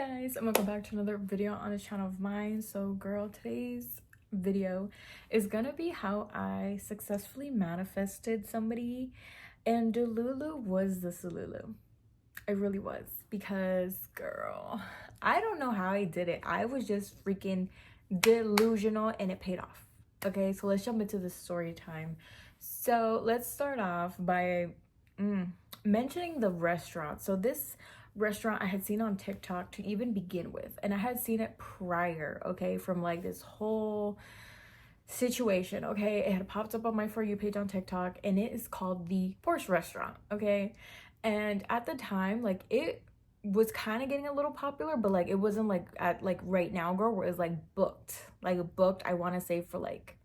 Guys, and welcome back to another video on the channel of mine. So girl, today's video is gonna be how I successfully manifested somebody, and Delulu was the Salulu. It really was, because girl, I don't know how I did it. I was just freaking delusional and it paid off. Okay, so let's jump into the story time. So let's start off by mentioning the restaurant. So this restaurant I had seen on TikTok to even begin with, and I had seen it prior, okay, from like this whole situation. Okay, it had popped up on my For You page on TikTok, and it is called the Porsche Restaurant. Okay, and at the time, like, it was kind of getting a little popular, but like it wasn't like at like right now, girl, where it's like booked, I want to say for like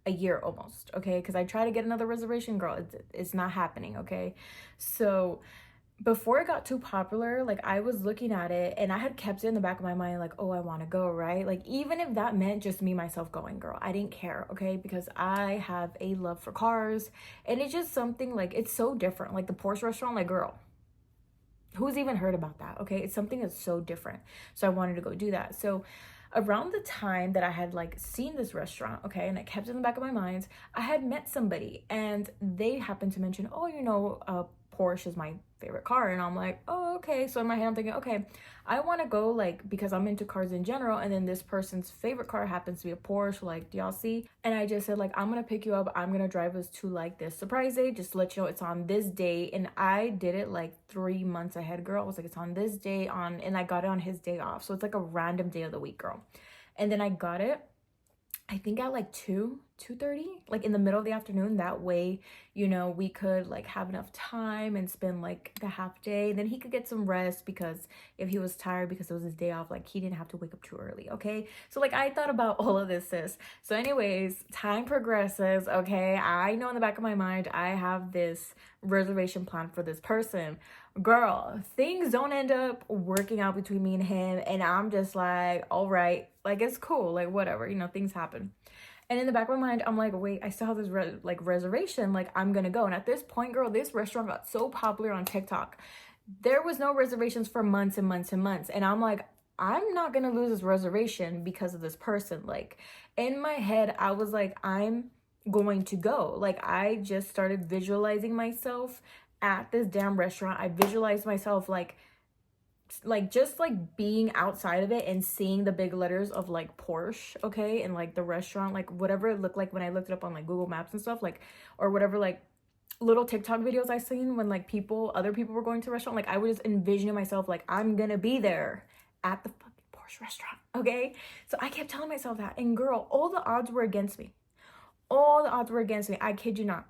a year almost. Okay, because I tried to get another reservation, girl, it's not happening. Okay, so before it got too popular, like, I was looking at it and I had kept it in the back of my mind, like, oh, I want to go, right? Like, even if that meant just me myself going, girl, I didn't care. Okay, because I have a love for cars, and it's just something, like, it's so different. Like the Porsche Restaurant, like, girl, who's even heard about that? Okay, it's something that's so different. So I wanted to go do that. So around the time that I had like seen this restaurant, okay, and I kept it in the back of my mind, I had met somebody and they happened to mention, oh, Porsche is my favorite car. And I'm like, oh, okay. So in my head, I'm thinking, okay, I want to go, like, because I'm into cars in general, and then this person's favorite car happens to be a Porsche, like, do y'all see? And I just said, like, I'm gonna pick you up, I'm gonna drive us to like this surprise day, just to let you know it's on this day. And I did it like 3 months ahead, girl. I was like, it's on this day, and I got it on his day off, so it's like a random day of the week, girl. And then I got it, I think, at like 2:30, like in the middle of the afternoon. That way, we could like have enough time and spend like the half day. Then he could get some rest, because if he was tired because it was his day off, like, he didn't have to wake up too early. Okay, so like I thought about all of this, sis. So anyways, time progresses. Okay, I know in the back of my mind I have this reservation plan for this person. Girl, things don't end up working out between me and him, and I'm just like, all right, like, it's cool, like, whatever, things happen. And in the back of my mind, I'm like, wait, I still have this reservation, like, I'm gonna go. And at this point, girl, this restaurant got so popular on TikTok, there was no reservations for months and months and months. And I'm like, I'm not gonna lose this reservation because of this person. Like, in my head, I was like, I'm going to go. Like, I just started visualizing myself at this damn restaurant. I visualized myself like just like being outside of it and seeing the big letters of like Porsche, okay, and like the restaurant, like whatever it looked like when I looked it up on like Google Maps and stuff, like, or whatever, like little TikTok videos I seen when like other people were going to a restaurant. Like, I was just envisioning myself like, I'm gonna be there at the fucking Porsche restaurant. Okay, so I kept telling myself that, and girl, all the odds were against me. I kid you not.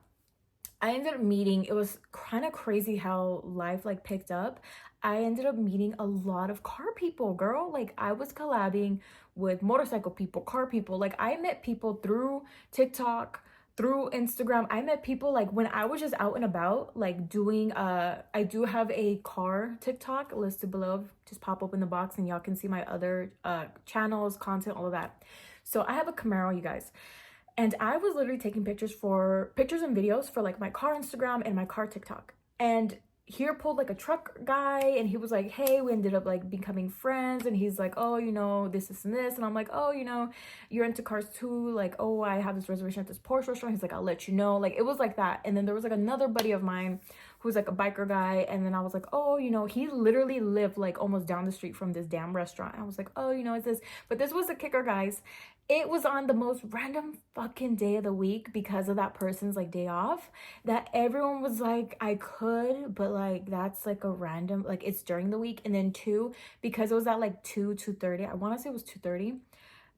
I ended up meeting, it was kind of crazy how life like picked up. I ended up meeting a lot of car people, girl. Like, I was collabing with motorcycle people, car people. Like, I met people through TikTok, through Instagram. I met people like when I was just out and about, like doing, I do have a car TikTok listed below. Just pop open the box and y'all can see my other channels, content, all of that. So I have a Camaro, you guys. And I was literally taking pictures and videos for like my car Instagram and my car TikTok. And here pulled like a truck guy, and he was like, hey, we ended up like becoming friends. And he's like, oh, this and this. And I'm like, oh, you're into cars too. Like, oh, I have this reservation at this Porsche restaurant. He's like, I'll let you know. Like, it was like that. And then there was like another buddy of mine who's like a biker guy. And then I was like, oh, he literally lived like almost down the street from this damn restaurant. I was like, oh, it's this. But this was the kicker, guys. It was on the most random fucking day of the week, because of that person's like day off, that everyone was like, I could, but like, that's like a random, like, it's during the week. And then two, because it was at like 2:30, I want to say it was 2:30.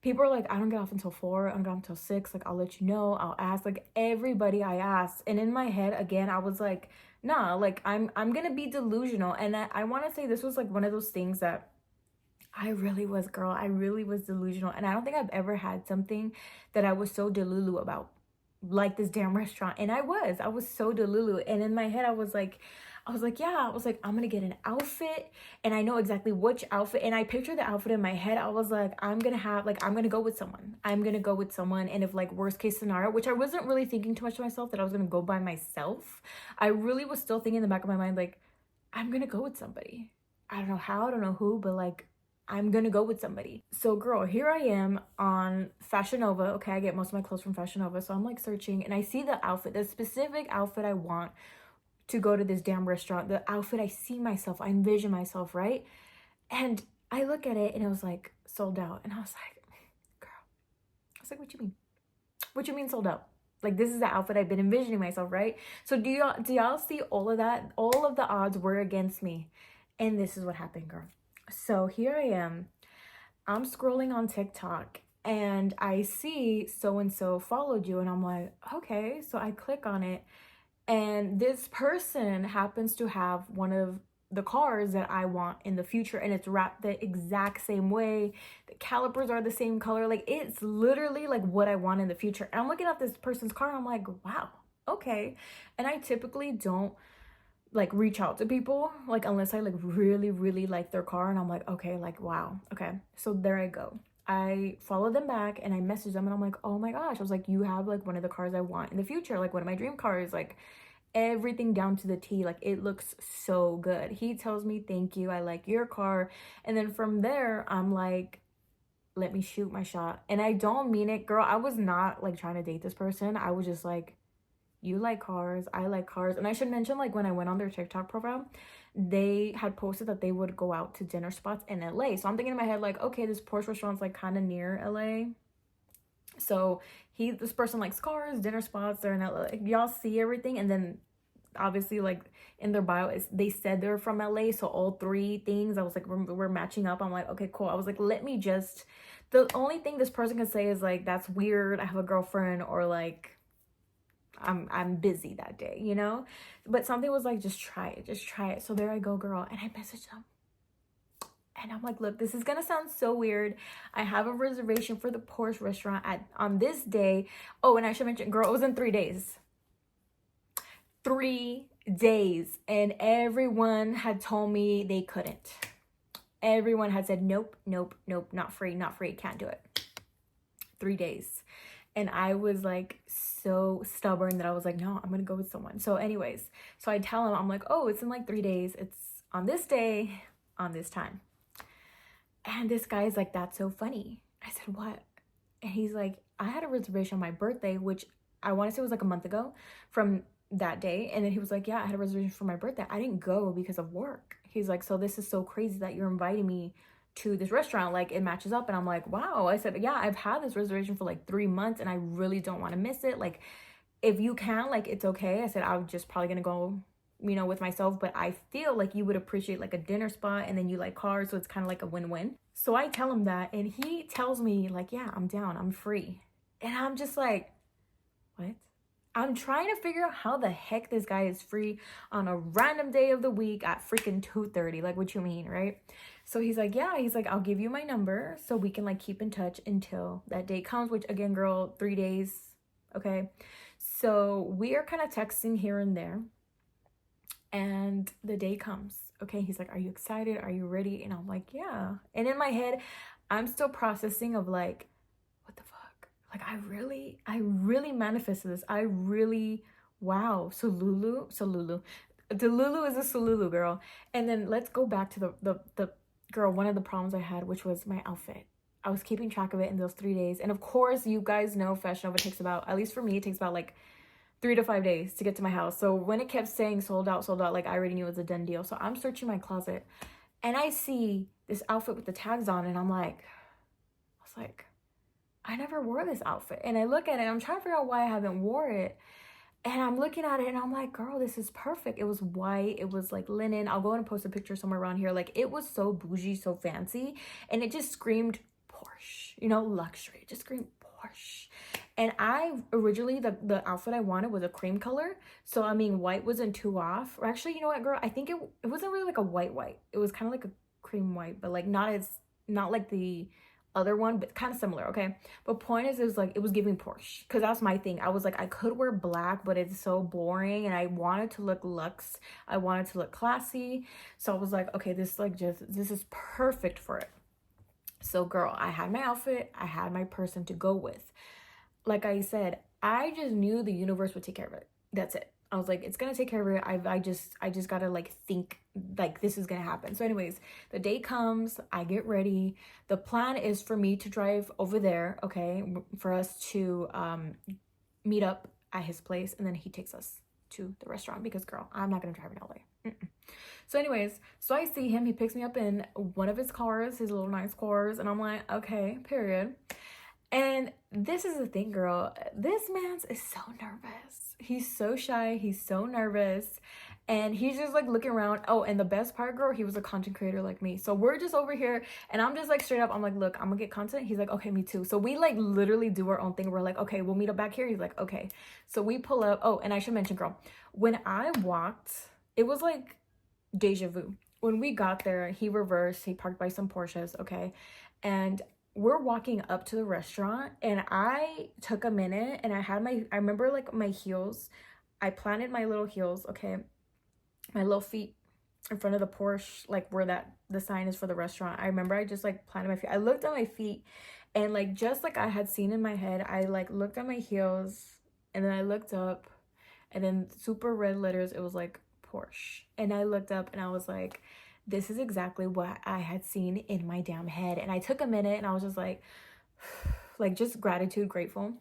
People are like, I don't get off until 4, I don't get off until 6, like, I'll let you know, I'll ask. Like, everybody I asked. And in my head, again, I was like, nah, like, I'm gonna be delusional. And I want to say this was like one of those things that I really was delusional. And I don't think I've ever had something that I was so delulu about, like this damn restaurant. And I was so delulu. And in my head, I was like, I'm gonna get an outfit, and I know exactly which outfit. And I pictured the outfit in my head. I was like, I'm gonna go with someone. And if like worst case scenario, which I wasn't really thinking too much to myself that I was gonna go by myself, I really was still thinking in the back of my mind, like, I'm gonna go with somebody. I don't know how, I don't know who, but like, I'm gonna go with somebody. So girl, here I am on Fashion Nova. Okay, I get most of my clothes from Fashion Nova. So I'm like searching and I see the outfit, the specific outfit I want to go to this damn restaurant. The outfit I see myself, I envision myself, right? And I look at it and it was like sold out. And I was like, girl, I was like, what you mean? What you mean sold out? Like, this is the outfit I've been envisioning myself, right? So do y'all see all of that? All of the odds were against me. And this is what happened, girl. So here I am. I'm scrolling on TikTok and I see so and so followed you, and I'm like, okay. So I click on it, and this person happens to have one of the cars that I want in the future, and it's wrapped the exact same way. The calipers are the same color. Like, it's literally like what I want in the future. And I'm looking at this person's car and I'm like, wow, okay. And I typically don't like reach out to people like unless I like really really like their car, and I'm like, okay, like wow, okay. So there I go, I follow them back and I message them and I'm like, oh my gosh, I was like, you have like one of the cars I want in the future, like one of my dream cars, like everything down to the T, like it looks so good. He tells me, thank you, I like your car. And then from there I'm like, let me shoot my shot. And I don't mean it, girl, I was not like trying to date this person. I was just like, you like cars, I like cars. And I should mention, like, when I went on their TikTok profile, they had posted that they would go out to dinner spots in LA. So I'm thinking in my head, like, okay, this Porsche restaurant's like kind of near LA. So this person likes cars, dinner spots, they're in LA. Y'all see everything. And then obviously, like, in their bio, they said they're from LA. So all three things, I was like, we're matching up. I'm like, okay, cool. I was like, the only thing this person can say is like, that's weird, I have a girlfriend, or like, I'm busy that day, you know? But something was like, just try it. So there I go, girl, and I messaged them. And I'm like, look, this is gonna sound so weird. I have a reservation for the Porsche restaurant on this day. Oh, and I should mention, girl, it was in 3 days. 3 days. And everyone had told me they couldn't. Everyone had said, nope, not free, can't do it. 3 days. And I was like so stubborn that I was like, no, I'm gonna go with someone. So anyways, so I tell him, I'm like, oh, it's in like 3 days. It's on this day, on this time. And this guy is like, that's so funny. I said, what? And he's like, I had a reservation on my birthday, which I want to say was like a month ago from that day. And then he was like, yeah, I had a reservation for my birthday. I didn't go because of work. He's like, so this is so crazy that you're inviting me to this restaurant, like it matches up. And I'm like, wow. I said, yeah, I've had this reservation for like 3 months and I really don't want to miss it. Like, if you can, like, it's okay. I said, I'm just probably gonna go, you know, with myself, but I feel like you would appreciate like a dinner spot, and then you like cars, so it's kind of like a win-win. So I tell him that, and he tells me like, yeah, I'm down, I'm free. And I'm just like, what? I'm trying to figure out how the heck this guy is free on a random day of the week at freaking 2:30. Like, what you mean, right? So he's like, yeah, he's like, I'll give you my number so we can like keep in touch until that date comes, which again, girl, 3 days. Okay. So we are kind of texting here and there, and the day comes. Okay. He's like, are you excited? Are you ready? And I'm like, yeah. And in my head, I'm still processing of like, what the fuck? Like, I really manifested this. Wow. Lulu is a Lulu, girl. And then let's go back to the girl, one of the problems I had, which was my outfit. I was keeping track of it in those 3 days. And of course, you guys know Fashion Nova takes about, at least for me, it takes about like 3 to 5 days to get to my house. So when it kept saying sold out, like I already knew it was a done deal. So I'm searching my closet and I see this outfit with the tags on, and I was like, I never wore this outfit. And I look at it and I'm trying to figure out why I haven't wore it. And I'm looking at it and I'm like, girl, this is perfect. It was white. It was like linen. I'll go and post a picture somewhere around here. Like, it was so bougie, so fancy. And it just screamed Porsche, you know, luxury. It just screamed Porsche. And I originally, the outfit I wanted was a cream color. So, I mean, white wasn't too off. Or actually, you know what, girl? I think it wasn't really like a white. It was kind of like a cream white, but like not like the other one, but kind of similar, okay? But point is, it was like, it was giving Porsche, because that's my thing. I was like, I could wear black, but it's so boring, and I wanted to look luxe. I wanted to look classy. So I was like, okay, this is perfect for it. So girl, I had my outfit, I had my person to go with. Like I said, I just knew the universe would take care of it. That's it. I was like, it's gonna take care of it. I just gotta like think like this is gonna happen. So anyways, the day comes, I get ready. The plan is for me to drive over there, okay, for us to meet up at his place, and then he takes us to the restaurant because girl, I'm not gonna drive in LA. So anyways, so I see him, he picks me up in one of his cars, his little nice cars, and I'm like, okay, period. And this is the thing, girl. This man's is so nervous. He's so shy. He's so nervous. And he's just like looking around. Oh, and the best part, girl, he was a content creator like me. So we're just over here and I'm just like straight up. I'm like, look, I'm gonna get content. He's like, okay, me too. So we like literally do our own thing. We're like, okay, we'll meet up back here. He's like, okay. So we pull up. Oh, and I should mention, girl, when I walked, it was like deja vu. When we got there, he reversed. He parked by some Porsches, okay? And we're walking up to the restaurant and I took a minute and I remember like my heels. I planted my little heels, okay? My little feet in front of the Porsche, like where the sign is for the restaurant. I remember I just like planted my feet. I looked at my feet and like just like I had seen in my head, I like looked at my heels and then I looked up and then super red letters, it was like Porsche. And I looked up and I was like, this is exactly what I had seen in my damn head. And I took a minute and I was just like just gratitude, grateful.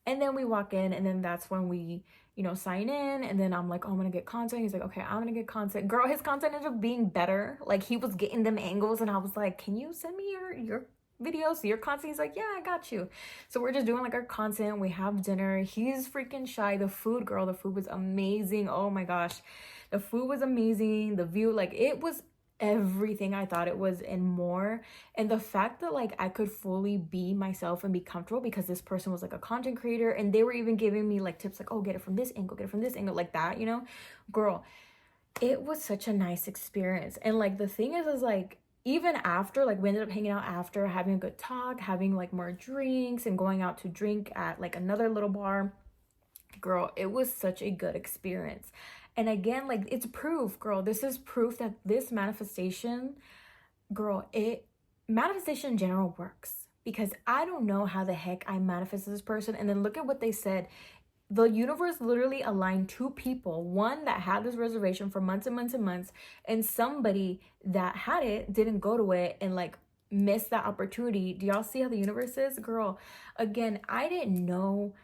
And then we walk in and then that's when we, sign in. And then I'm like, oh, I'm going to get content. He's like, okay, I'm going to get content. Girl, his content ended up being better. Like he was getting them angles and I was like, can you send me your videos, your content? He's like, yeah, I got you. So we're just doing like our content. We have dinner. He's freaking shy. The food, girl, the food was amazing. Oh my gosh. The food was amazing. The view, like it was everything I thought it was and more. And the fact that like I could fully be myself and be comfortable because this person was like a content creator and they were even giving me like tips like, oh, get it from this angle, get it from this angle, like that, girl, it was such a nice experience. And like the thing is like even after, like we ended up hanging out after, having a good talk, having like more drinks and going out to drink at like another little bar. Girl, it was such a good experience. And again, like it's proof, girl. This is proof that this manifestation, girl, manifestation in general works. Because I don't know how the heck I manifested this person. And then look at what they said. The universe literally aligned two people, one that had this reservation for months and months and months, and somebody that had it didn't go to it and like missed that opportunity. Do y'all see how the universe is? Girl, again, I didn't know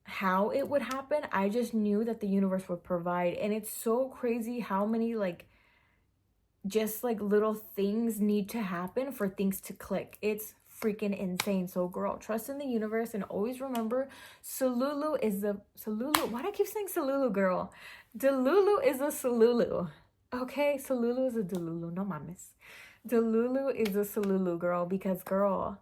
how it would happen. I just knew that the universe would provide. And it's so crazy how many like just like little things need to happen for things to click. It's freaking insane. So girl, trust in the universe and always remember Salulu is the Salulu. Why do I keep saying Salulu, girl? Delulu is a Salulu. Okay, Salulu is a Delulu. No mames. Delulu is a Salulu, girl, because girl,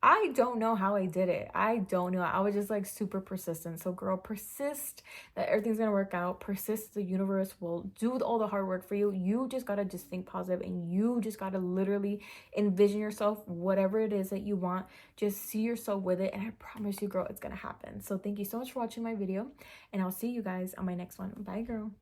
I don't know how I did it. I don't know. I was just like super persistent. So girl, persist that everything's going to work out. Persist. The universe will do all the hard work for you. You just got to just think positive and you just got to literally envision yourself, whatever it is that you want. Just see yourself with it. And I promise you, girl, it's going to happen. So thank you so much for watching my video and I'll see you guys on my next one. Bye, girl.